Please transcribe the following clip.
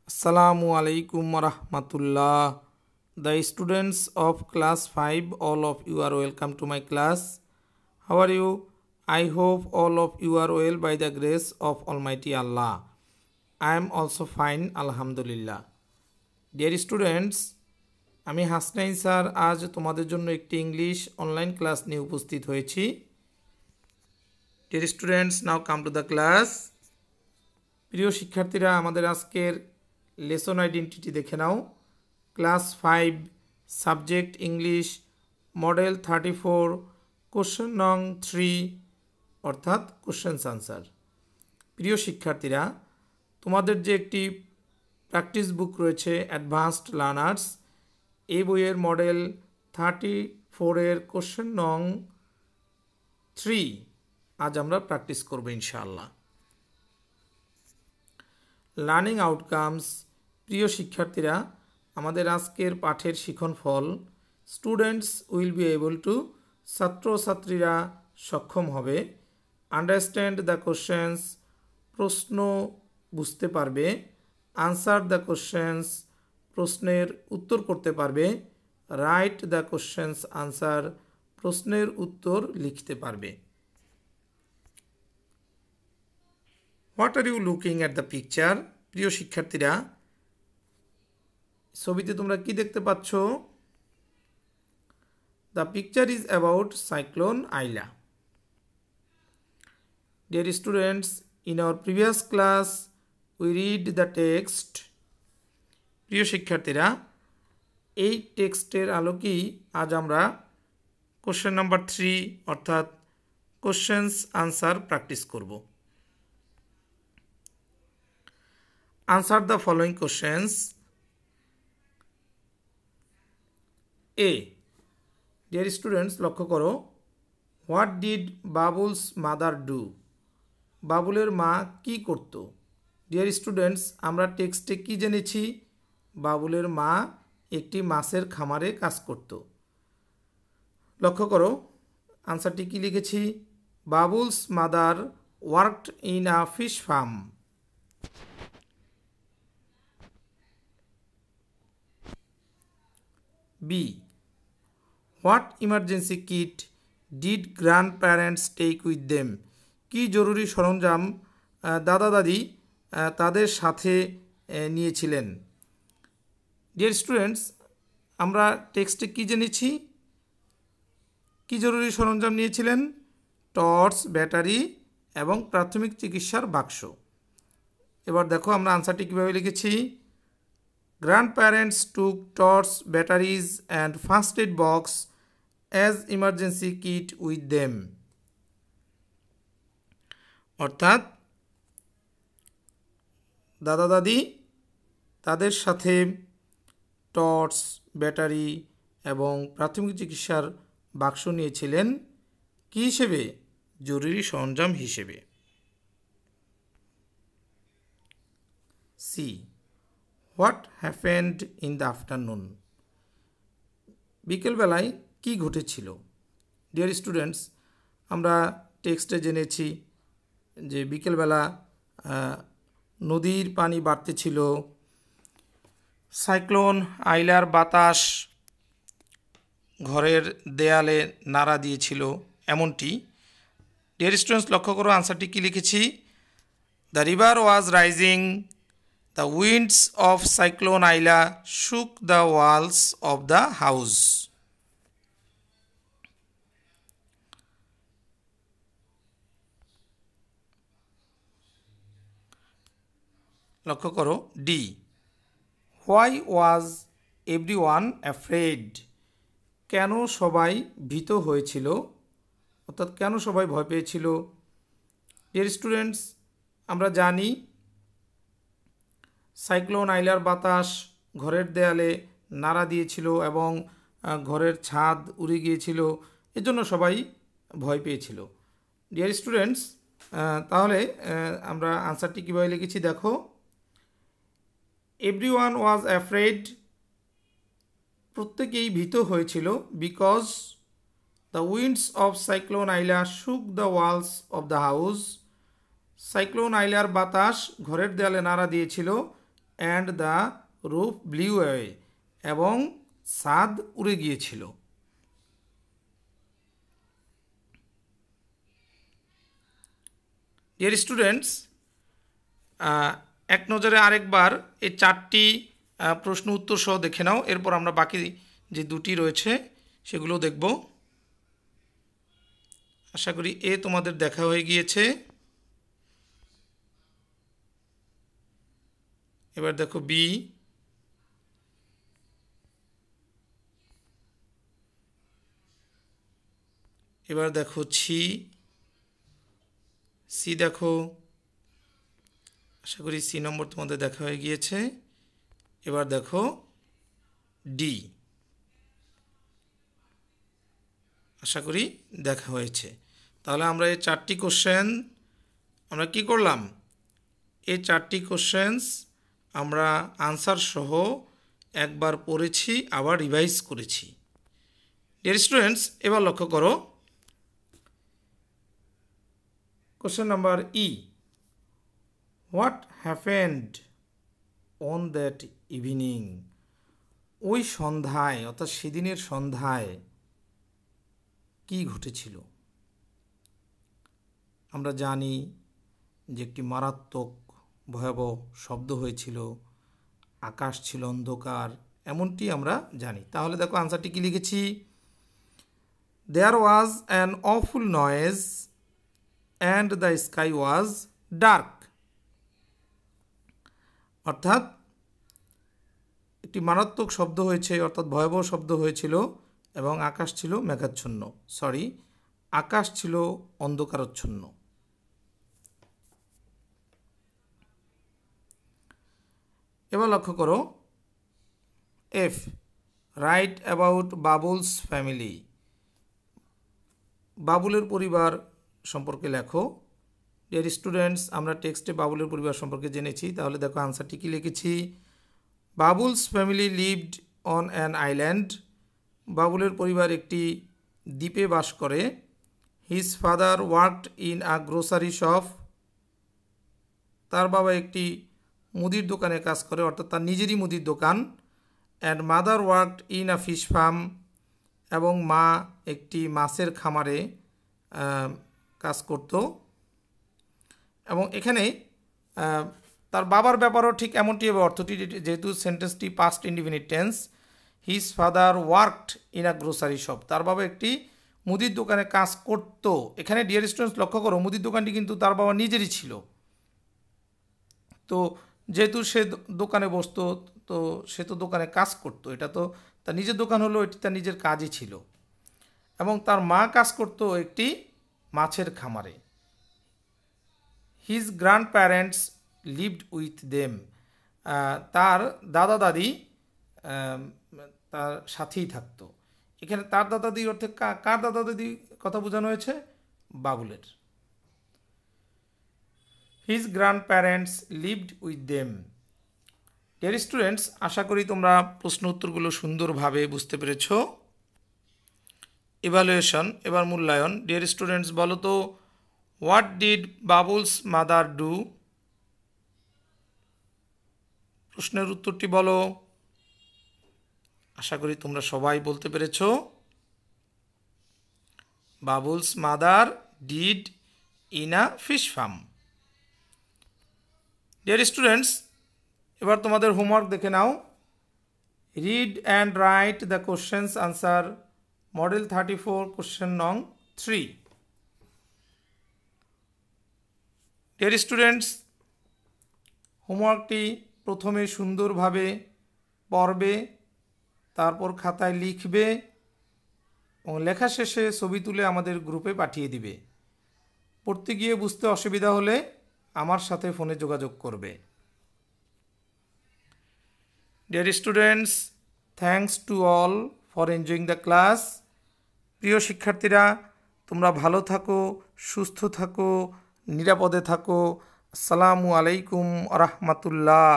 Assalamu alaikum warahmatullah. The students of class 5, all of you are welcome to my class. How are you? I hope all of you are well by the grace of Almighty Allah. I am also fine, Alhamdulillah. Dear students, আমি Hasnain sir আজ তোমাদের জন্য একটি English online class নিয়ে উপস্থিত হয়েছি। Dear students, now come to the class. প্রিয় শিক্ষার্থীরা, আমাদের আজকের লেসন আইডেন্টিটি দেখে নাও। Class 5 subject English model 34 question নং 3 অর্থাৎ কোশ্চেন্স আনসার। প্রিয় শিক্ষার্থীরা, তোমাদের যে একটি প্র্যাকটিস বুক রয়েছে অ্যাডভান্সড লার্নার্স, এই বইয়ের মডেল 34 কোশ্চেন নং 3 আজ আমরা প্র্যাকটিস করব ইনশাআল্লাহ। Learning outcomes. প্রিয় শিক্ষার্থীরা, আমাদের আজকের পাঠের শিখন ফল students will be able to, ছাত্রছাত্রীরা সক্ষম হবে, আন্ডারস্ট্যান্ড দ্য কোশ্চেন্স, প্রশ্ন বুঝতে পারবে, আনসার দ্য কোশ্চেন্স, প্রশ্নের উত্তর করতে পারবে, রাইট দ্য কোশ্চেন্স আনসার, প্রশ্নের উত্তর লিখতে পারবে। What are you looking at the picture? প্রিয় শিক্ষার্থীরা, ছবিতে তোমরা কি দেখতে পাচ্ছ? The picture is about cyclone Aila. Dear students, in our previous class we read the text. প্রিয় শিক্ষার্থীরা, এই টেক্সটের আলোকেই আজ আমরা কোশ্চেন নাম্বার 3 অর্থাৎ কোশ্চেন্স আনসার প্র্যাকটিস করব। Answer the following questions. A. Dear students, লক্ষ্য করো, What did Babul's mother do? বাবুলের মা কি করত? Dear students, আমরা টেক্সটে কি জেনেছি? বাবুলের মা একটি মাছের খামারে কাজ করত। লক্ষ্য করো, আনসারটি কি লিখেছি? Babul's mother worked in a fish farm. B. What emergency kit did grandparents take with them? কি জরুরি সরঞ্জাম দাদা দাদি তাদের সাথে নিয়েছিলেন? ডিয়ার স্টুডেন্টস, আমরা টেক্সটে কি জেনেছি? কি জরুরি সরঞ্জাম নিয়েছিলেন? টর্চ, ব্যাটারি এবং প্রাথমিক চিকিৎসার বাক্স। এবার দেখো আমরা আনসারটি কীভাবে লিখেছি। Grandparents took torch, batteries and first aid box as emergency kit with them. অর্থাৎ দাদা দাদি তাদের সাথে টর্চ, ব্যাটারি এবং প্রাথমিক চিকিৎসার বাক্স নিয়েছিলেন কী হিসেবে? জরুরি সরঞ্জাম হিসেবে। C. What happened in the afternoon? বিকেলবেলায় কি ঘটেছিল? ডিয়ার স্টুডেন্টস, আমরা টেক্সটে জেনেছি যে বিকেলবেলা নদীর পানি বাড়তেছিল, সাইক্লোন আইলার বাতাস ঘরের দেয়ালে নাড়া দিয়েছিল, এমনটি। ডিয়ার স্টুডেন্টস, লক্ষ্য করো আনসারটি কি লিখেছি। The river was rising, the winds of Cyclone Aila shook the walls of the house. লক্ষ্য করো D. Why was everyone afraid? কেন সবাই ভীত হয়েছিল? অর্থাৎ কেন সবাই ভয় পেয়েছিল? ডিয়ার স্টুডেন্টস, আমরা জানি সাইক্লোন আইলার বাতাস ঘরের দেয়ালে নাড়া দিয়েছিল এবং ঘরের ছাদ উড়ে গিয়েছিল, এজন্য সবাই ভয় পেয়েছিল। ডিয়ার স্টুডেন্টস, তাহলে আমরা আনসারটি কীভাবে লিখেছি দেখো। এভরিওয়ান ওয়াজ অ্যাফ্রেড, প্রত্যেকেই ভীত হয়েছিল, because the winds of cyclone Aila shook the walls of the house, cyclone আইলার বাতাস ঘরের দেয়ালে নাড়া দিয়েছিল, and the roof blew away, এবং ছাদ উড়ে গিয়েছিল। ডিয়ার স্টুডেন্টস, এক নজরে আরেকবার এই 4টি প্রশ্ন উত্তর সহ দেখে নাও, এরপর আমরা বাকি যে 2টি রয়েছে সেগুলো দেখব। আশা করি এ তোমাদের দেখা হয়ে গিয়েছে। এবার দেখো বি, এবার দেখো সি দেখো, আশা করি সি নম্বর তোমাদের দেখা হয়ে গিয়েছে। এবার দেখো ডি, আশা করি দেখা হয়েছে। তাহলে আমরা এই 4টি কোশ্চেন আমরা কি করলাম, এই 4টি কোশ্চেন্স আমরা আনসার সহ একবার পড়েছি, আবার রিভাইজ করেছি। ডিয়ার স্টুডেন্টস, এবার লক্ষ্য করো question number E, what happened on that evening? ওই সন্ধ্যায়, অর্থাৎ সেদিনের সন্ধ্যায় কি ঘটেছিল? আমরা জানি যে একটি মারাত্মক ভয়াবহ শব্দ হয়েছিল, আকাশ ছিল অন্ধকার, এমনটি আমরা জানি। তাহলে দেখো আনসারটি কি লিখেছি, there was an awful noise and the sky was dark. অর্থাৎ একটি মারাত্মক শব্দ হয়েছে, অর্থাৎ ভয়াবহ শব্দ হয়েছিল, এবং আকাশ ছিল মেঘাচ্ছন্ন, আকাশ ছিল অন্ধকারাচ্ছন্ন। এবার লক্ষ্য করো F, right about Babul's family. বাবুলের পরিবার সম্পর্কে লেখো। ডিয়ার স্টুডেন্টস, আমরা টেক্সটে বাবুলের পরিবার সম্পর্কে জেনেছি। তাহলে দেখো আনসারটি কি লিখেছি, Babul's family lived on an island. বাবুলের পরিবার একটি দ্বীপে বাস করে। His father worked in a grocery shop. তার বাবা একটি মুদির দোকানে কাজ করে, অর্থাৎ তার নিজেরই মুদির দোকান। And mother worked in a fish farm, এবং মা একটি মাছের খামারে কাজ করত। এবং এখানে তার বাবার ব্যাপারও ঠিক এমনটি হবে অর্থটি, যেহেতু সেন্টেন্সটি past indefinite tense. His father worked in a grocery shop, তার বাবা একটি মুদির দোকানে কাজ করত। এখানে ডিয়ার স্টুডেন্টস লক্ষ্য করো, মুদির দোকানটি কিন্তু তার বাবা নিজেরই ছিল। তো যেহেতু সে দোকানে বসতো, তো সে তো দোকানে কাজ করতো, এটা তো তার নিজের দোকান হলো, এটি তার নিজের কাজই ছিল। এবং তার মা কাজ করতো একটি মাছের খামারে। His grandparents lived with them. তার দাদা দাদি তার সাথেই থাকতো। এখানে তার দাদা দাদি অর্থে কার দাদা দাদি কথা বোঝানো হয়েছে, বাবুলের। His grandparents lived with them. Dear students, আশা করি তোমরা প্রশ্ন উত্তরগুলো সুন্দরভাবে বুঝতে পেরেছ। ইভ্যালুয়েশন, এবার মূল্যায়ন। ডিয়ার স্টুডেন্টস, বলো তো, what did Babul's mother do? প্রশ্নের উত্তরটি বলো। আশা করি তোমরা সবাই বলতে পেরেছ। Babul's mother did in a fish farm. Dear students, এবার তোমাদের হোমওয়ার্ক দেখে নাও। Read and write the questions answer model 34 question নং 3। ডিয়ার স্টুডেন্টস, হোমওয়ার্কটি প্রথমে সুন্দরভাবে পড়বে, তারপর খাতায় লিখবে এবং লেখা শেষে ছবি তুলে আমাদের গ্রুপে পাঠিয়ে দিবে। পড়তে গিয়ে বুঝতে অসুবিধা হলে আমার সাথে ফোনে যোগাযোগ করবে। Dear students, thanks to all for enjoying the class. প্রিয় শিক্ষার্থীরা, তোমরা ভালো থাকো, সুস্থ থাকো, নিরাপদে থাকো। আসসালামু আলাইকুম রাহমাতুল্লাহ।